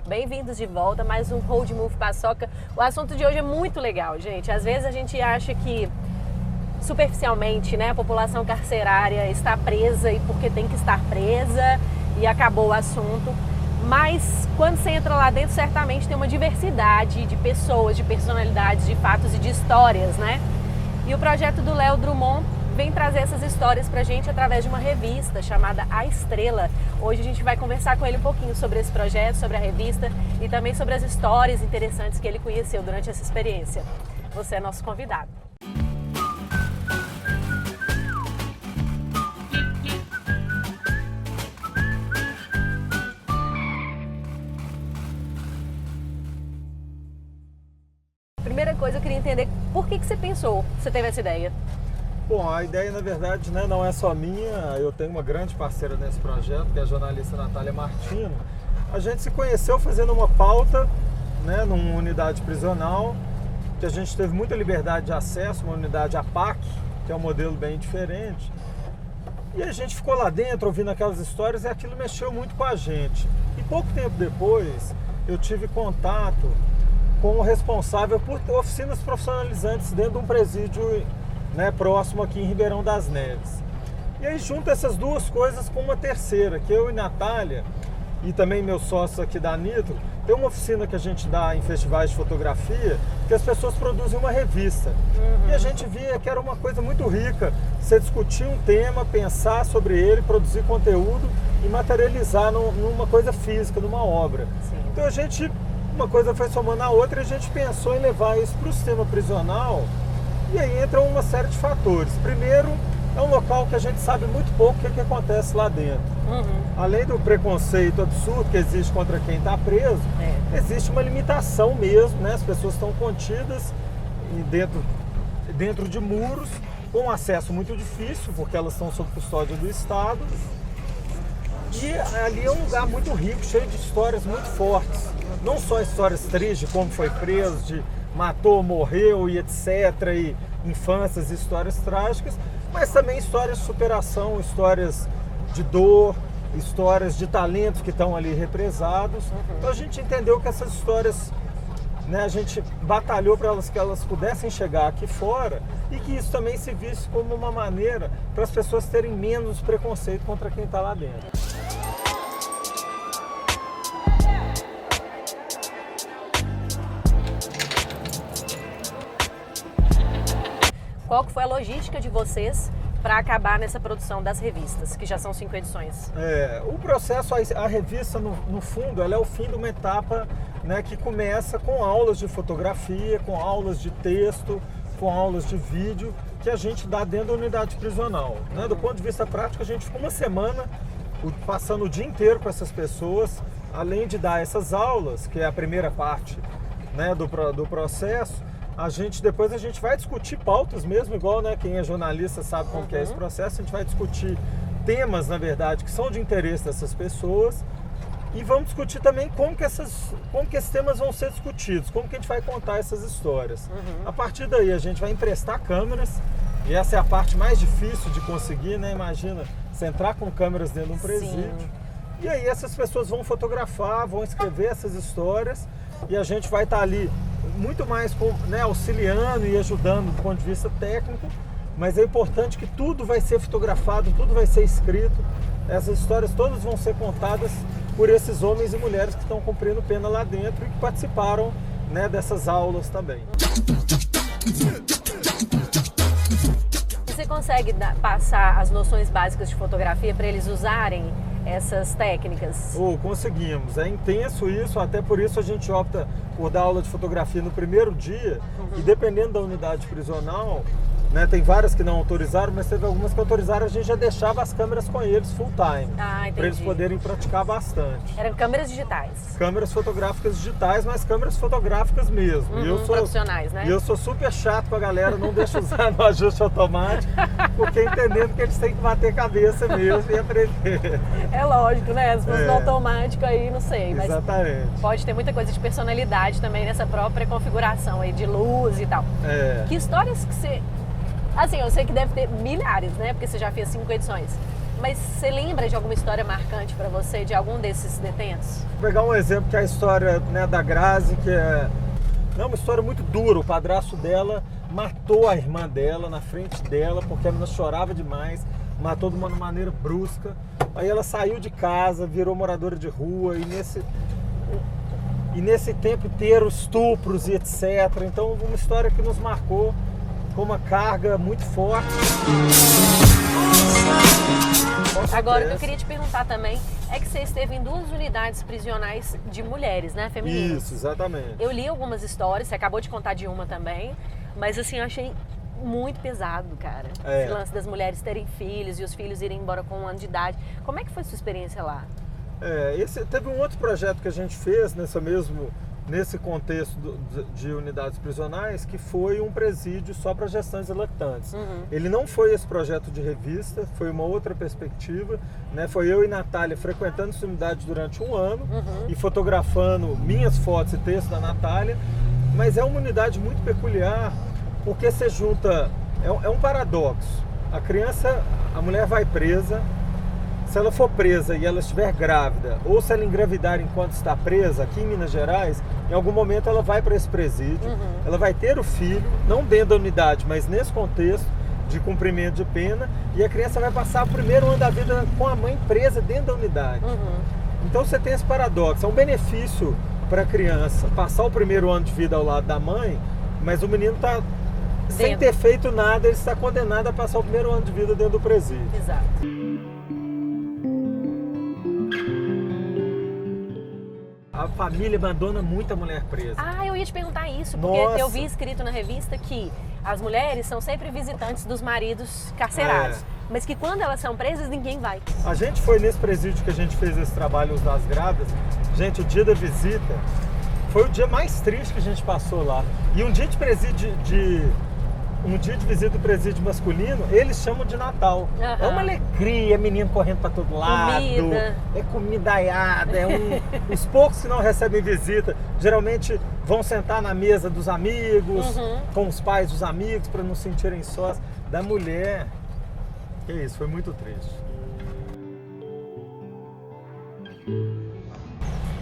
Bem-vindos de volta, mais um Road Move Paçoca. O assunto de hoje é muito legal, gente. Às vezes a gente acha que, superficialmente, né, a população carcerária está presa e porque tem que estar presa e acabou o assunto. Mas quando você entra lá dentro, certamente tem uma diversidade de pessoas, de personalidades, de fatos e de histórias, né? E o projeto do Léo Drummond vem trazer essas histórias pra gente através de uma revista chamada A Estrela. Hoje a gente vai conversar com ele um pouquinho sobre esse projeto, sobre a revista e também sobre as histórias interessantes que ele conheceu durante essa experiência. Você é nosso convidado. Primeira coisa, eu queria entender por que você pensou, você teve essa ideia? Bom, a ideia, na verdade, né, não é só minha. Eu tenho uma grande parceira nesse projeto, que é a jornalista Natália Martino. A gente se conheceu fazendo uma pauta, né, numa unidade prisional, que a gente teve muita liberdade de acesso, uma unidade APAC, que é um modelo bem diferente. E a gente ficou lá dentro, ouvindo aquelas histórias, e aquilo mexeu muito com a gente. E pouco tempo depois, eu tive contato com o responsável por oficinas profissionalizantes dentro de um presídio, né, próximo aqui em Ribeirão das Neves. E aí junta essas duas coisas com uma terceira, que eu e Natália, e também meu sócio aqui da Nitro, tem uma oficina que a gente dá em festivais de fotografia, que as pessoas produzem uma revista. E a gente via que era uma coisa muito rica, você discutir um tema, pensar sobre ele, produzir conteúdo e materializar numa coisa física, numa obra. Sim. Então uma coisa foi somando a outra e a gente pensou em levar isso para o sistema prisional. E aí entra uma série de fatores. Primeiro, é um local que a gente sabe muito pouco o que acontece lá dentro. Além do preconceito absurdo que existe contra quem está preso, existe uma limitação mesmo, né? As pessoas estão contidas dentro de muros, com acesso muito difícil, porque elas estão sob custódia do Estado. E ali é um lugar muito rico, cheio de histórias muito fortes. Não só histórias tristes, de como foi preso, de matou, morreu e etc. E infâncias e histórias trágicas, mas também histórias de superação, histórias de dor, histórias de talentos que estão ali represados. Então a gente entendeu que essas histórias, né, a gente batalhou para que elas pudessem chegar aqui fora e que isso também se visse como uma maneira para as pessoas terem menos preconceito contra quem está lá dentro. Qual que foi a logística de vocês para acabar nessa produção das revistas, que já são 5 edições? O processo, a revista, no fundo, ela é o fim de uma etapa, né, que começa com aulas de fotografia, com aulas de texto, com aulas de vídeo, que a gente dá dentro da unidade prisional. Né? Do ponto de vista prático, a gente ficou uma semana passando o dia inteiro com essas pessoas, além de dar essas aulas, que é a primeira parte, né, do processo. Depois a gente vai discutir pautas mesmo, igual, né, quem é jornalista sabe como que é esse processo. A gente vai discutir temas, na verdade, que são de interesse dessas pessoas e vamos discutir também como que esses temas vão ser discutidos, como que a gente vai contar essas histórias. A partir daí a gente vai emprestar câmeras e essa é a parte mais difícil de conseguir, né? Imagina, você entrar com câmeras dentro de um presídio. Sim. E aí essas pessoas vão fotografar, vão escrever essas histórias e a gente vai estar ali muito mais, né, auxiliando e ajudando do ponto de vista técnico, mas é importante que tudo vai ser fotografado, tudo vai ser escrito. Essas histórias todas vão ser contadas por esses homens e mulheres que estão cumprindo pena lá dentro e que participaram, né, dessas aulas também. Você consegue passar as noções básicas de fotografia para eles usarem essas técnicas? Conseguimos. É intenso isso, até por isso a gente opta por dar aula de fotografia no primeiro dia e dependendo da unidade prisional, né, tem várias que não autorizaram, mas teve algumas que autorizaram, a gente já deixava as câmeras com eles full time, para eles poderem praticar bastante. Eram câmeras digitais? Câmeras fotográficas digitais, mas câmeras fotográficas mesmo. Profissionais, né? E eu sou super chato com a galera, não deixo usar no ajuste automático, porque entendendo que eles têm que bater cabeça mesmo e aprender. É lógico, né? Se fosse no automático aí, não sei. Mas exatamente. Pode ter muita coisa de personalidade também nessa própria configuração aí, de luz e tal. Que histórias que você... Assim, eu sei que deve ter milhares, né? Porque você já fez 5 edições. Mas você lembra de alguma história marcante para você, de algum desses detentos? Vou pegar um exemplo que é a história, né, da Grazi, que é uma história muito dura. O padrasto dela matou a irmã dela na frente dela, porque a menina chorava demais, matou de uma maneira brusca. Aí ela saiu de casa, virou moradora de rua e nesse tempo inteiro estupros e etc. Então uma história que nos marcou com uma carga muito forte. Agora, o que eu queria te perguntar também é que você esteve em 2 unidades prisionais de mulheres, né, femininas? Isso, exatamente. Eu li algumas histórias, você acabou de contar de uma também, mas assim, eu achei muito pesado, cara. Esse lance das mulheres terem filhos e os filhos irem embora com 1 ano de idade. Como é que foi a sua experiência lá? Teve um outro projeto que a gente fez nesse contexto de unidades prisionais, que foi um presídio só para gestantes e lactantes. Ele não foi esse projeto de revista, foi uma outra perspectiva, né? Foi eu e Natália frequentando essa unidade durante 1 ano e fotografando minhas fotos e textos da Natália, mas é uma unidade muito peculiar, porque você junta, é um paradoxo. A mulher vai presa. Se ela for presa e ela estiver grávida, ou se ela engravidar enquanto está presa, aqui em Minas Gerais, em algum momento ela vai para esse presídio, ela vai ter o filho, não dentro da unidade, mas nesse contexto de cumprimento de pena, e a criança vai passar o primeiro ano da vida com a mãe presa dentro da unidade. Então você tem esse paradoxo, é um benefício para a criança passar o primeiro ano de vida ao lado da mãe, mas o menino está sem ter feito nada, ele está condenado a passar o primeiro ano de vida dentro do presídio. Exato. A família abandona muita mulher presa. Eu ia te perguntar isso, porque eu vi escrito na revista que as mulheres são sempre visitantes dos maridos carcerados, mas que quando elas são presas, ninguém vai. A gente foi nesse presídio que a gente fez esse trabalho, Os das Grávidas. Gente, o dia da visita foi o dia mais triste que a gente passou lá. E um dia de visita do presídio masculino, eles chamam de Natal. É uma alegria, menino correndo para todo lado. Comida. É comidaiada, os poucos que não recebem visita, geralmente vão sentar na mesa dos amigos, com os pais dos amigos, para não se sentirem sós. Da mulher, que isso, foi muito triste.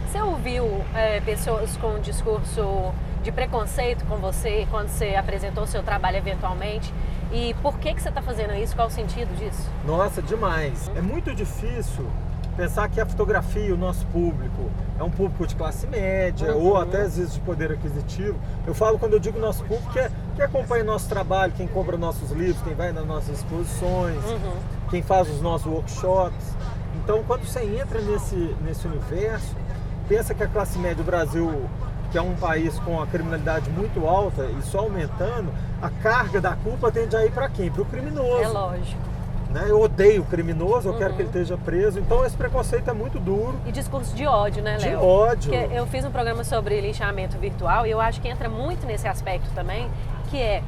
Você ouviu pessoas com um discurso de preconceito com você quando você apresentou o seu trabalho eventualmente? E por que você está fazendo isso? Qual o sentido disso? Nossa, demais. É muito difícil pensar que a fotografia, o nosso público, é um público de classe média ou até às vezes de poder aquisitivo. Eu falo, quando eu digo nosso público, que acompanha nosso trabalho, quem compra nossos livros, quem vai nas nossas exposições, quem faz os nossos workshops. Então, quando você entra nesse universo, pensa que a classe média do Brasil, que é um país com a criminalidade muito alta e só aumentando, a carga da culpa tende a ir para quem? Para o criminoso. É lógico. Né? Eu odeio o criminoso, eu quero que ele esteja preso. Então esse preconceito é muito duro. E discurso de ódio, né, Léo? De ódio. Porque eu fiz um programa sobre linchamento virtual e eu acho que entra muito nesse aspecto também, que é,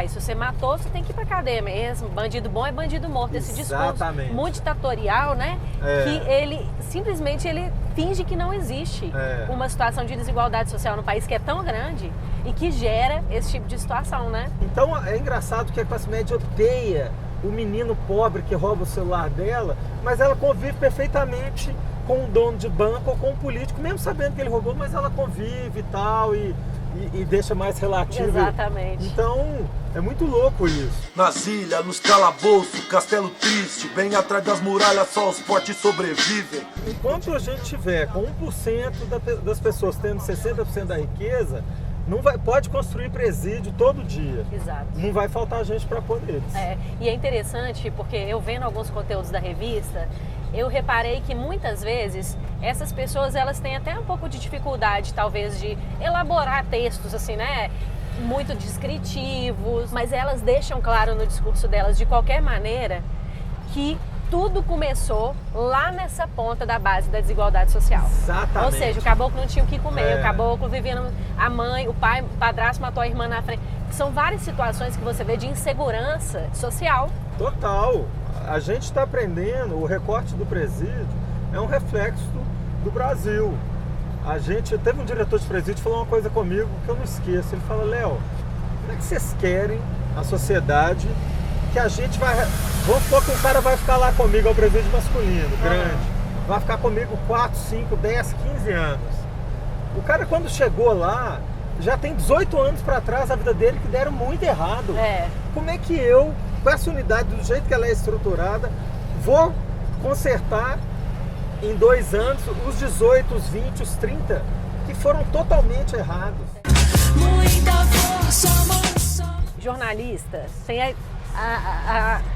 se você matou, você tem que ir pra cadeia mesmo. Bandido bom é bandido morto. Esse discurso muito ditatorial, né? Que ele simplesmente finge que não existe uma situação de desigualdade social no país que é tão grande e que gera esse tipo de situação, né? Então é engraçado que a classe média odeia o menino pobre que rouba o celular dela, mas ela convive perfeitamente com um dono de banco ou com um político, mesmo sabendo que ele roubou, mas ela convive e tal, e deixa mais relativo. Exatamente. Então, é muito louco isso. Nas ilhas, nos calabouços, castelo triste, bem atrás das muralhas só os fortes sobrevivem. Enquanto a gente tiver com 1% das pessoas tendo 60% da riqueza, pode construir presídio todo dia. Exato. Não vai faltar gente para poder. E é interessante porque eu vendo alguns conteúdos da revista, eu reparei que muitas vezes essas pessoas elas têm até um pouco de dificuldade, talvez, de elaborar textos assim, né? Muito descritivos, mas elas deixam claro no discurso delas, de qualquer maneira, que tudo começou lá nessa ponta da base da desigualdade social. Exatamente. Ou seja, o caboclo não tinha o que comer, o caboclo vivia a mãe, o padrasto matou a irmã na frente. São várias situações que você vê de insegurança social. Total. A gente está aprendendo, o recorte do presídio é um reflexo do Brasil. Teve um diretor de presídio que falou uma coisa comigo que eu não esqueço. Ele fala, Léo, como é que vocês querem a sociedade que a gente vai... Vamos supor que o cara vai ficar lá comigo, é o presídio masculino, grande. Vai ficar comigo 4, 5, 10, 15 anos. O cara, quando chegou lá, já tem 18 anos para trás a vida dele que deram muito errado. Como é que eu, com essa unidade, do jeito que ela é estruturada, vou consertar em 2 anos os 18, os 20, os 30 que foram totalmente errados? Muita força, Jornalistas tem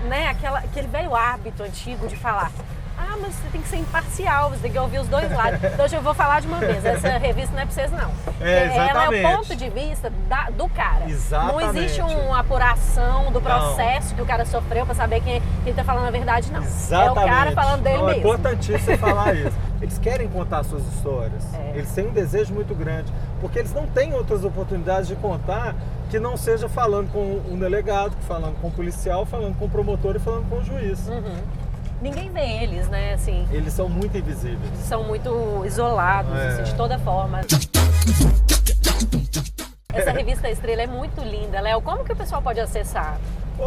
né, aquele velho hábito antigo de falar: ah, mas você tem que ser imparcial, você tem que ouvir os dois lados. Então hoje eu vou falar de uma vez, essa revista não é pra vocês não. Ela é o ponto de vista do cara. Exatamente. Não existe uma apuração do processo que o cara sofreu pra saber quem tá falando a verdade, não. Exatamente. É o cara falando dele mesmo. É importantíssimo você falar isso. Eles querem contar suas histórias. Eles têm um desejo muito grande, porque eles não têm outras oportunidades de contar que não seja falando com um delegado, falando com o policial, falando com o promotor e falando com o juiz. Ninguém vê eles, né, assim. Eles são muito invisíveis. São muito isolados, assim, de toda forma. Essa revista Estrela é muito linda, Léo. Como que o pessoal pode acessar?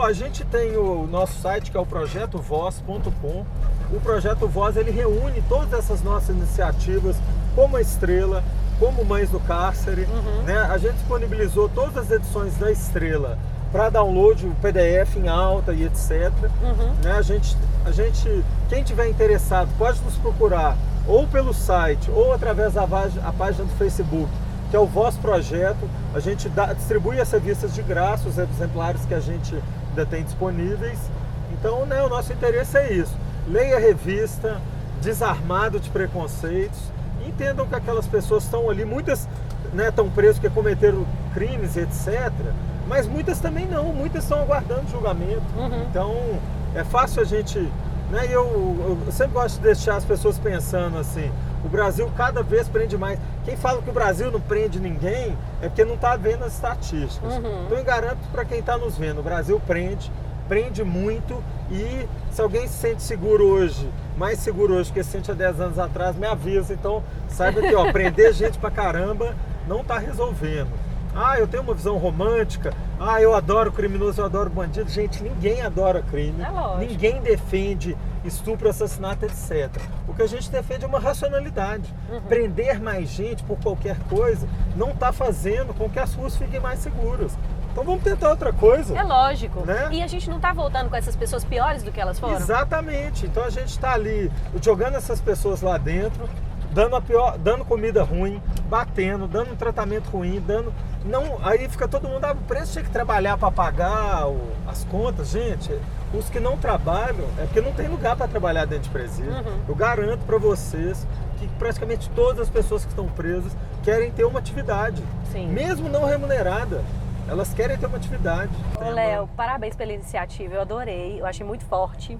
A gente tem o nosso site, que é o projetovoz.com. O Projeto Voz, ele reúne todas essas nossas iniciativas, como a Estrela, como Mães do Cárcere. Né? A gente disponibilizou todas as edições da Estrela para download, o PDF em alta e etc. Né? A gente, quem tiver interessado, pode nos procurar ou pelo site ou através da página do Facebook, que é o Voz Projeto. A gente distribui as revistas de graça, os exemplares que a gente ainda tem disponíveis. Então, né, o nosso interesse é isso. Leia a revista, desarmado de preconceitos, e entendam que aquelas pessoas estão ali, muitas, né, estão presas porque cometeram crimes, etc., mas muitas também não, muitas estão aguardando julgamento. Então, é fácil a gente... Né, eu sempre gosto de deixar as pessoas pensando assim: o Brasil cada vez prende mais. Quem fala que o Brasil não prende ninguém é porque não está vendo as estatísticas. Então eu garanto para quem está nos vendo, o Brasil prende muito, e se alguém se sente seguro hoje, mais seguro hoje que se sente há 10 anos atrás, me avisa. Então saiba que prender gente pra caramba não está resolvendo. Ah, eu tenho uma visão romântica, eu adoro criminoso, eu adoro bandido. Gente, ninguém adora crime, ninguém defende estupro, assassinato, etc. O que a gente defende é uma racionalidade. Prender mais gente por qualquer coisa não está fazendo com que as ruas fiquem mais seguras. Então vamos tentar outra coisa. É lógico. Né? E a gente não está voltando com essas pessoas piores do que elas foram? Exatamente. Então a gente está ali jogando essas pessoas lá dentro, dando comida ruim, batendo, dando um tratamento ruim, aí fica todo mundo, o preço tinha que trabalhar para pagar as contas. Gente, os que não trabalham é porque não tem lugar para trabalhar dentro de presídio. Eu garanto para vocês que praticamente todas as pessoas que estão presas querem ter uma atividade, mesmo não remunerada. Elas querem ter uma atividade. Ô, Léo, parabéns pela iniciativa, eu adorei, eu achei muito forte.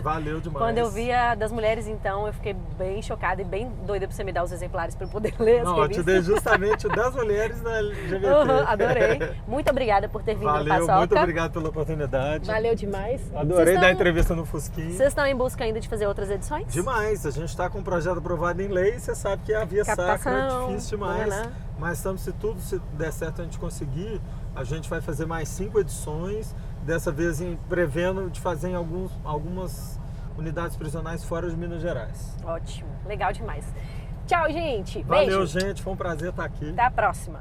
Valeu demais. Quando eu vi a das mulheres, então, eu fiquei bem chocada e bem doida pra você me dar os exemplares para eu poder ler as revistas. Eu te dei justamente o das mulheres na LGBT. Adorei. Muito obrigada por ter vindo no Paçoca. Muito obrigado pela oportunidade. Valeu demais. Adorei dar entrevista no Fusquinha. Vocês estão em busca ainda de fazer outras edições? Demais. A gente está com um projeto aprovado em lei, você sabe que a via sacra é difícil demais. Mas se tudo der certo a gente conseguir, a gente vai fazer mais 5 edições, dessa vez prevendo de fazer em algumas unidades prisionais fora de Minas Gerais. Ótimo, legal demais. Tchau, gente. Valeu, Beijo. gente. Foi um prazer estar aqui. Até a próxima.